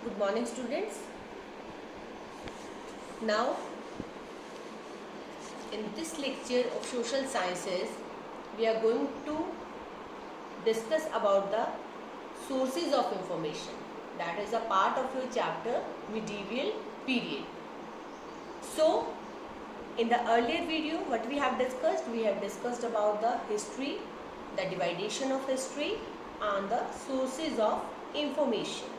Good morning, students. Now, in this lecture of social sciences, we are going to discuss about the sources of information. That is a part of your chapter medieval period. So, in the earlier video, what we have discussed about the history, the division of history, and the sources of information.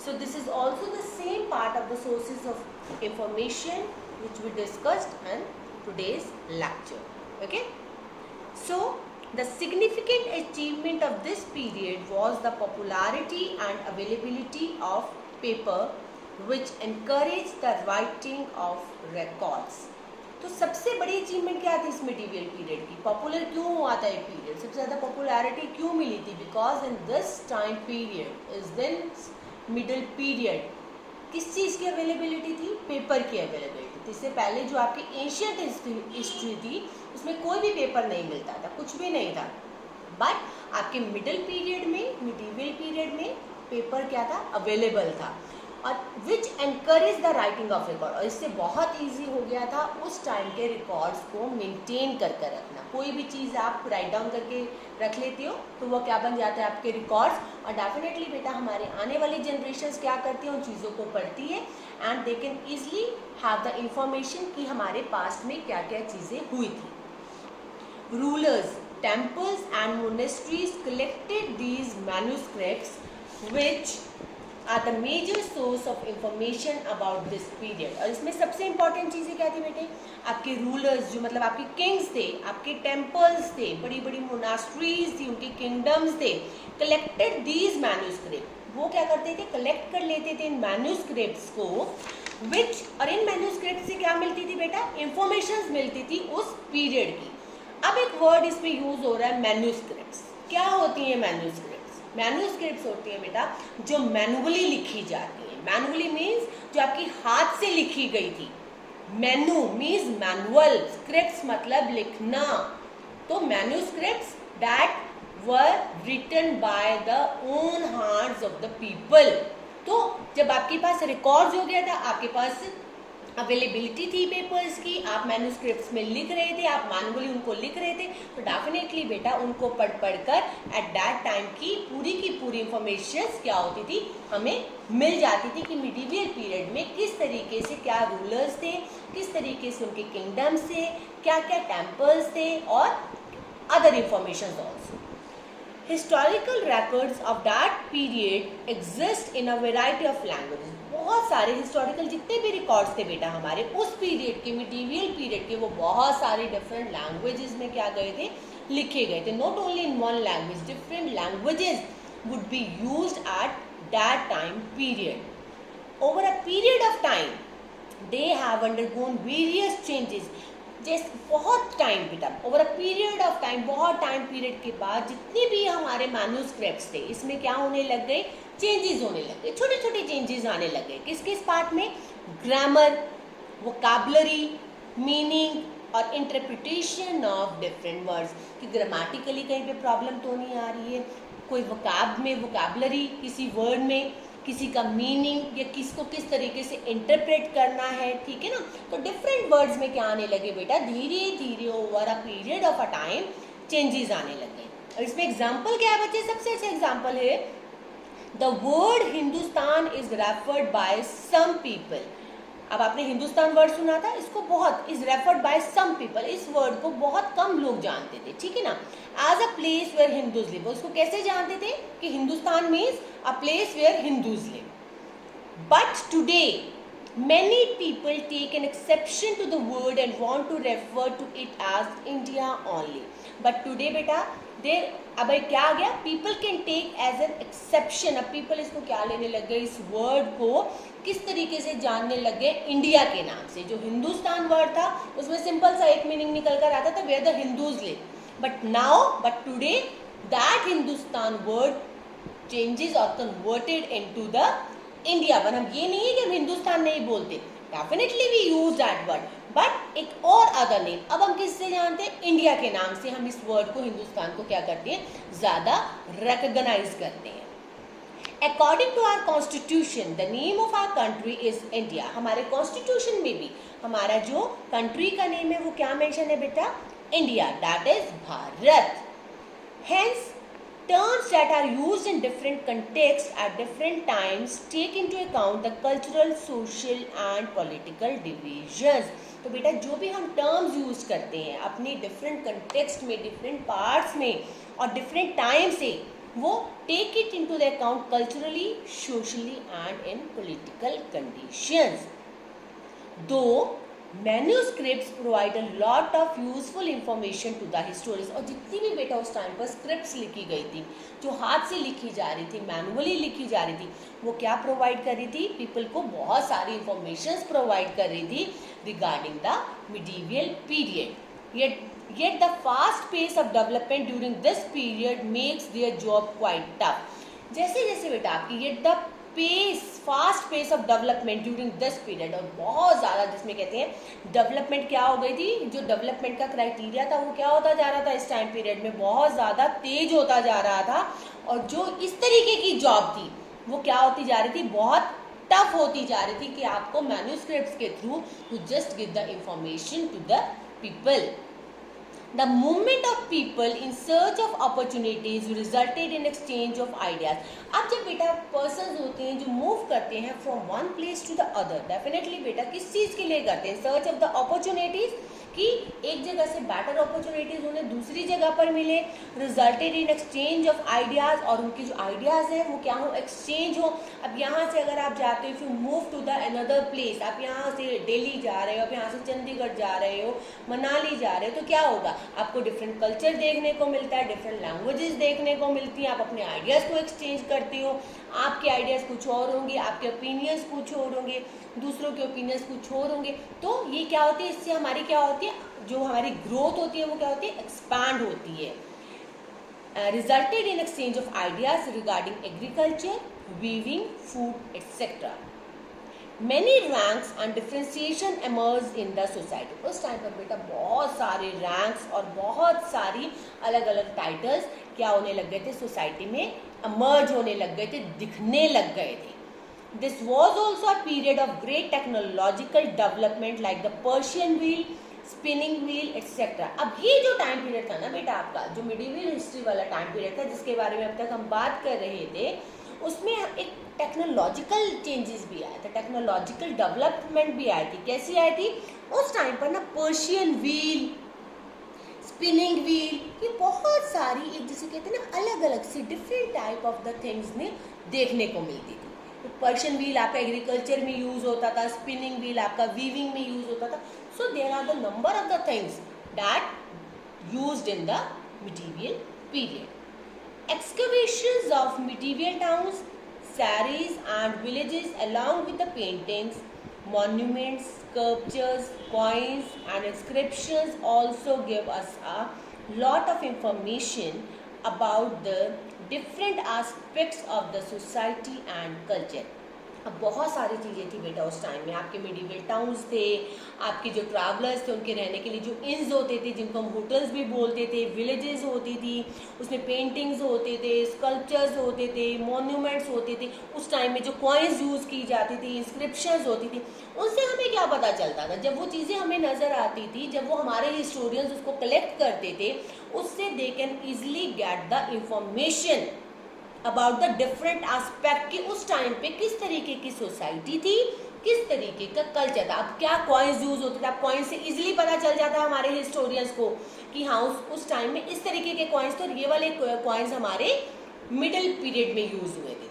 So this is also the same part of the sources of information which we discussed in today's lecture. Okay. So the significant achievement of this period was the popularity and availability of paper which encouraged the writing of records. तो सबसे बड़ी achievement क्या थी इस medieval period की? Popular क्यों हुआ था ये पीरियड? सबसे ज़्यादा पॉपुलैरिटी क्यों मिली थी? Because in this time period is then middle period किस चीज़ की अवेलेबिलिटी थी? पेपर की अवेलेबिलिटी थी। इससे पहले जो आपकी एशियंट हिस्ट्री थी उसमें कोई भी पेपर नहीं मिलता था, कुछ भी नहीं था। बट आपके मिडिल पीरियड में, मिडीवियल पीरियड में पेपर क्या था? अवेलेबल था, और which encourage the writing of record. और इससे बहुत ईजी हो गया था उस टाइम के रिकॉर्ड्स को मेंटेन करके रखना। कोई भी चीज़ आप राइट डाउन करके रख लेते हो तो वो क्या बन जाता है? आपके रिकॉर्ड्स। और डेफिनेटली बेटा हमारे आने वाली जनरेशन्स क्या करती हैं? उन चीज़ों को पढ़ती है and they can easily have the information कि हमारे पास्ट में क्या क्या चीज़ें हुई थी। Rulers, temples and monasteries collected these manuscripts which are the major source of information about this period। और इसमें सबसे इंपॉर्टेंट चीज़ें क्या थी बेटे? आपके रूलर्स, जो मतलब आपके किंग्स थे, आपके टेम्पल्स थे, बड़ी बड़ी मोनास्ट्रीज थी, उनके किंगडम्स थे, कलेक्टेड दीज मैन्यूस्क्रिप्ट। वो क्या करते थे? कलेक्ट कर लेते थे इन मैन्यूस्क्रिप्ट्स को, विच, और इन मैन्यूस्क्रिप्ट से क्या मिलती थी बेटा? इंफॉर्मेशन मिलती थी उस पीरियड की। अब एक वर्ड इसमें यूज हो रहा है, मैन्यूस्क्रिप्ट्स। क्या होती है मैन्यूस्क्रिप्ट्स? मैन्यूस्क्रिप्ट्स होती है बेटा जो मैनुअली लिखी जाती है। मैनुअली मीन्स जो आपकी हाथ से लिखी गई थी। मैन्यू मीन्स मैनुअल, स्क्रिप्ट्स मतलब लिखना। तो manuscripts that were written by the own hearts of the people. तो जब आपके पास रिकॉर्ड्स हो गया था, आपके पास अवेलेबिलिटी थी पेपर्स की, आप मैन्यूस्क्रिप्ट्स में लिख रहे थे, आप मैनुअली उनको लिख रहे थे, तो डेफिनेटली बेटा उनको पढ़ कर एट दैट टाइम की पूरी इंफॉर्मेशन क्या होती थी? हमें मिल जाती थी कि मिडीवियल पीरियड में किस तरीके से क्या रूलर्स थे, किस तरीके से उनके किंगडम्स थे, क्या क्या टेम्पल्स थे, और other information also. Historical records of that period exist in a variety of languages। बहुत सारे हिस्टोरिकल जितने भी रिकॉर्ड्स थे बेटा हमारे उस पीरियड के, मिडीवियल पीरियड के, वो बहुत सारे डिफरेंट लैंग्वेजेस में क्या गए थे? लिखे गए थे। Not only in one language, different languages would be used at that time period. Over a period of time they have undergone various changes. जैसे बहुत टाइम बेटा, over a period of time, बहुत टाइम पीरियड के बाद जितने भी हमारे manuscripts थे इसमें क्या होने लग गए? चेंजेस होने लग गए, छोटे छोटे चेंजेस आने लग गए। किस किस पार्ट में? ग्रामर, वोकैबुलरी, मीनिंग और इंटरप्रिटेशन ऑफ डिफरेंट वर्ड्स। कि ग्रामेटिकली कहीं पे प्रॉब्लम तो नहीं आ रही है, कोई वोकैब में, वोकैबुलरी किसी वर्ड में, किसी का मीनिंग, या किसको किस तरीके से इंटरप्रेट करना है, ठीक है ना? तो डिफरेंट वर्ड्स में क्या आने लगे बेटा? धीरे धीरे over a period of a time changes आने लगे। और इसमें एग्जाम्पल क्या है बच्चे? सबसे अच्छा एग्जाम्पल है the word Hindustan is referred by some people. अब आपने हिंदुस्तान वर्ड सुना था, इसको बहुत is referred by some people, इस वर्ड को बहुत कम लोग जानते थे, ठीक है ना? As a place where Hindus live. उसको कैसे जानते थे? कि Hindustan means a place where Hindus live. But today many people take an exception to the word and want to refer to it as India only। but today बेटा देर अब क्या आ गया? people can take as an exception। अब people इसको क्या लेने लग गए? इस वर्ड को किस तरीके से जानने लग गए? इंडिया के नाम से। जो हिंदुस्तान वर्ड था उसमें सिंपल सा एक मीनिंग निकल कर आता था, where the Hindus live। but today that Hindustan word changes or converted into the India. पर हम ये नहीं है कि हम हिंदुस्तान नहीं बोलते, definitely we use that word, but एक और अदर नेम। अब हम किससे जानते हैं? इंडिया के नाम से हम इस वर्ड को, हिंदुस्तान को क्या करते हैं? ज़्यादा रिकॉग्नाइज करते हैं। According to our constitution the name of our country is India. हमारे कॉन्स्टिट्यूशन में भी हमारा जो कंट्री का नेम है वो क्या मेंशन है बेटा? India, that is Bharat. Hence, terms that are used in different contexts at different times take into account the cultural, social and political divisions. तो बेटा जो भी हम टर्म्स यूज करते हैं अपने डिफरेंट कंटेक्स्ट में, डिफरेंट पार्ट्स में और डिफरेंट टाइम से, वो take it into the account culturally, socially and in political conditions. दो manuscripts provide a lot of useful information to the historians. और जितनी भी बेटा उस टाइम पर स्क्रिप्ट्स लिखी गई थी, जो हाथ से लिखी जा रही थी, मैनुअली लिखी जा रही थी, वो क्या प्रोवाइड कर रही थी? पीपल को बहुत सारी इंफॉर्मेशन प्रोवाइड कर रही थी regarding the medieval period. Yet the fast pace of development during this period makes their job quite tough. जैसे जैसे बेटा आपकी ये the pace, fast pace of development during this period, और बहुत ज़्यादा जिसमें कहते हैं डेवलपमेंट क्या हो गई थी, जो डेवलपमेंट का क्राइटेरिया था वो क्या होता जा रहा था इस टाइम पीरियड में? बहुत ज़्यादा तेज होता जा रहा था. और जो इस तरीके की जॉब थी वो क्या होती जा रही थी? बहुत टफ होती जा रही थी कि आपको मैन्यूस्क्रिप्ट्स के through to just give the information to the people. The movement of people in search of opportunities resulted in exchange of ideas. अब जब बेटा पर्सन्स होते हैं जो मूव करते हैं from one place to the other, definitely बेटा किस चीज़ के लिए करते हैं? सर्च ऑफ द अपॉर्चुनिटीज, कि एक जगह से बेटर अपॉर्चुनिटीज उन्हें दूसरी जगह पर मिले. Resulted in exchange of ideas, और उनके जो आइडियाज़ हैं वो क्या हो? एक्सचेंज हो. अब यहाँ से अगर आप जाते हो, if you move to the another place, आप यहाँ से दिल्ली जा रहे हो, आप यहाँ से चंडीगढ़ जा रहे हो, मनाली जा रहे हो, तो क्या होगा? आपको डिफरेंट कल्चर देखने को मिलता है, डिफरेंट लैंग्वेजेस देखने को मिलती हैं, आप अपने आइडियाज़ को एक्सचेंज करते हो. आपके आइडियाज़ कुछ और होंगे, आपके ओपिनियंस कुछ और होंगे, दूसरों के ओपिनियंस कुछ और होंगे. तो ये क्या होती है? इससे हमारी क्या होती है? जो हमारी ग्रोथ होती है वो क्या होती है? एक्सपैंड होती है. Resulted in exchange of ideas regarding agriculture, weaving, food etcetera. Many ranks and differentiation emerged in the society. उस टाइम पर बेटा बहुत सारे रैंक्स और बहुत सारी अलग अलग टाइटल्स क्या होने लग गए थे? सोसाइटी में emerge होने लग गए थे, दिखने लग गए थे. This was also a period of great technological development like the Persian wheel, spinning wheel, etc. अब ये जो टाइम पीरियड था ना बेटा आपका, जो मिडिवल हिस्ट्री वाला टाइम पीरियड था जिसके बारे में अब तक हम बात कर रहे थे, उसमें एक टेक्नोलॉजिकल चेंजेस भी आए थे, टेक्नोलॉजिकल डेवलपमेंट भी आई थी. कैसी आई थी? उस टाइम पर ना पर्शियन व्हील, स्पिनिंग व्हील, ये बहुत सारी एक जैसे कहते हैं ना अलग अलग सी different type of the things में देखने को मिलती थी. तो पर्शियन व्हील आपका एग्रीकल्चर में यूज होता था, स्पिनिंग व्हील आपका वीविंग में यूज होता था. So there are the number of the things that used in the medieval period. Excavations of medieval towns, saris and villages along with the paintings, monuments, sculptures, coins and inscriptions also give us a lot of information about the different aspects of the society and culture. अब बहुत सारी चीज़ें थी बेटा उस time में. आपके medieval towns थे, आपके जो ट्रैवलर्स थे उनके रहने के लिए जो इन्स होते थे जिनको हम होटल्स भी बोलते थे, विलेजेस होती थी, उसमें पेंटिंग्स होते थे, स्कल्पचर्स होते थे, मॉन्यूमेंट्स होते थे. उस टाइम में जो कॉइन्स यूज़ की जाती थी, इंस्क्रिप्शंस होती थी, उनसे हमें क्या पता चलता था? जब वो चीज़ें हमें नज़र आती थी, जब वो हमारे हिस्टोरियंस उसको कलेक्ट करते थे, उससे they can easily get the information about the different aspect कि उस टाइम पे किस तरीके की सोसाइटी थी, किस तरीके का कल्चर था. अब क्या कॉइन्स यूज होते थे, अब कॉइन्स से इजीली पता चल जाता है हमारे हिस्टोरियंस को कि हाँ उस टाइम में इस तरीके के कॉइन्स थे और ये वाले कॉइन्स हमारे मिडिल पीरियड में यूज हुए थे.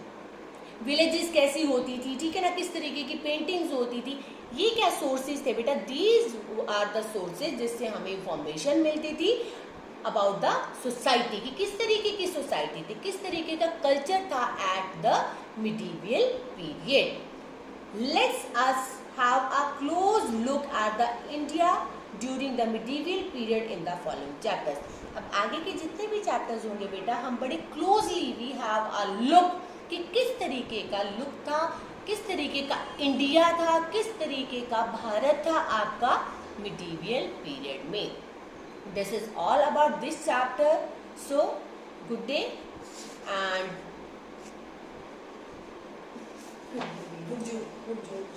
विलेजेस कैसी होती थी, ठीक है ना, किस तरीके की पेंटिंग्स होती थी, ये क्या सोर्सेज थे बेटा? दीज आर द सोर्सेज जिससे हमें इंफॉर्मेशन मिलती थी अबाउट द सोसाइटी कि किस तरीके की सोसाइटी थी, किस तरीके का कल्चर था at the medieval period. Let's us have a close look at the India during the medieval period in the following chapters. अब आगे के जितने भी चैप्टर्स होंगे बेटा हम बड़े closely we have a look कि किस तरीके का लुक था, किस तरीके का इंडिया था, किस तरीके का भारत था आपका मिडीवियल पीरियड में. This is all about this chapter. So, good day and रुक जाओ रुक जाओ रुक जाओ।